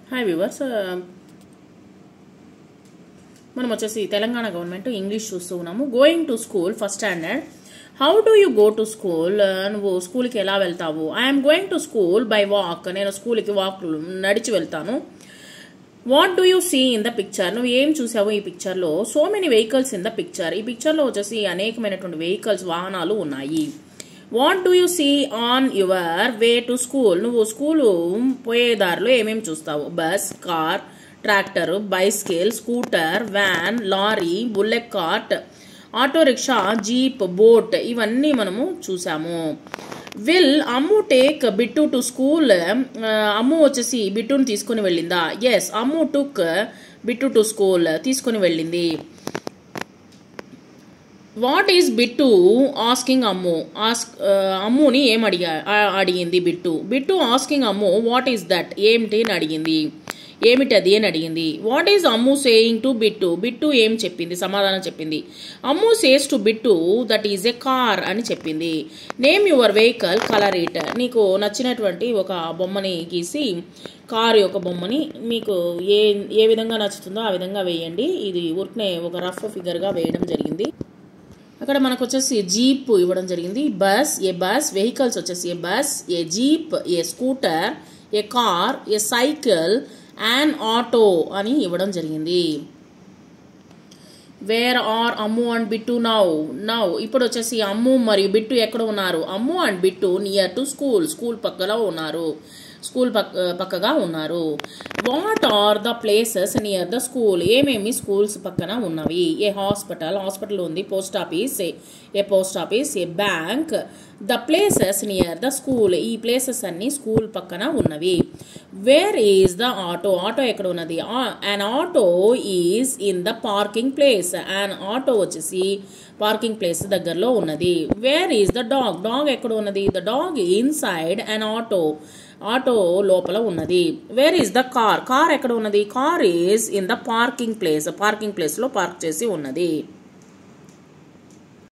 Hi viewers, మనం వచ్చేసి Telangana government English చూస్తూ ఉన్నాము. Going to school first standard. How do you go to school? నువ్వు స్కూల్కి ఎలా వెళ్తావు? I'm going to school by walk. నేను స్కూల్కి వాక్ నడిచి వెళ్తాను. What do you see in the picture? నువ్వు ఏం చూసావు ఈ పిక్చర్లో? So many vehicles in the picture. ఈ పిక్చర్లో వచ్చేసి అనేకమైనటువంటి వెహికల్స్, వాహనాలు ఉన్నాయి. What do you see on your way to school? నువ్వు స్కూలు పోయే దారిలో ఏమేమి చూస్తావు? Bus, car, tractor, bicycle, scooter, van, lorry, bullet cart, auto rickshaw, jeep, boat, ఇవన్నీ మనము చూసాము. Will Ammu take Bittu to school? Ammu వచ్చేసి బిట్టును తీసుకుని వెళ్ళిందా? Yes, Ammu took Bittu to school. తీసుకుని వెళ్ళింది. What is Bittu asking Ammu? అమ్ముని ఏం అడిగింది Bittu? Bittu asking Ammu what is that? ఏమిటి అని అడిగింది. ఏమిటది అని అడిగింది. What is Ammu saying to Bittu? Bittu ఏం చెప్పింది? సమాధానం చెప్పింది. Ammu says to bit that is a car అని చెప్పింది. Name your vehicle, colour it. నీకు నచ్చినటువంటి ఒక బొమ్మని గీసి, కారు యొక్క బొమ్మని మీకు ఏ విధంగా నచ్చుతుందో ఆ విధంగా వేయండి. ఇది ఊరికనే ఒక రఫ్ ఫిగర్గా వేయడం జరిగింది. అక్కడ మనకు వచ్చేసి జీప్ ఇవ్వడం జరిగింది. బస్, వెహికల్స్ వచ్చేసి a bus, a jeep, a scooter, a car, a cycle, and auto అని ఇవ్వడం జరిగింది. Where are Ammu and Bittu now? ఇప్పుడు వచ్చేసి అమ్ము మరియు బిట్టు ఎక్కడ ఉన్నారు? Ammu and Bittu near to school పక్కలో ఉన్నారు. స్కూల్ పక్కగా ఉన్నారు. What are the places near the school? ఏమేమి స్కూల్స్ పక్కన ఉన్నవి? ఏ హాస్పిటల్ ఉంది. Post office, a bank. The places near the school, ఈ ప్లేసెస్ అన్ని స్కూల్ పక్కన ఉన్నవి. Where is the auto? Auto ఎక్కడ ఉన్నది? An auto is in the parking place. An auto వచ్చేసి పార్కింగ్ ప్లేస్ దగ్గరలో ఉన్నది. వేర్ ఈజ్ ద డాగ్ ఎక్కడ ఉన్నది? The dog inside an auto లోపల ఉన్నది. వేర్ ఈజ్ ద కార్ ఎక్కడ ఉన్నది? Car is in the parking place లో పార్క్ చేసి ఉన్నది.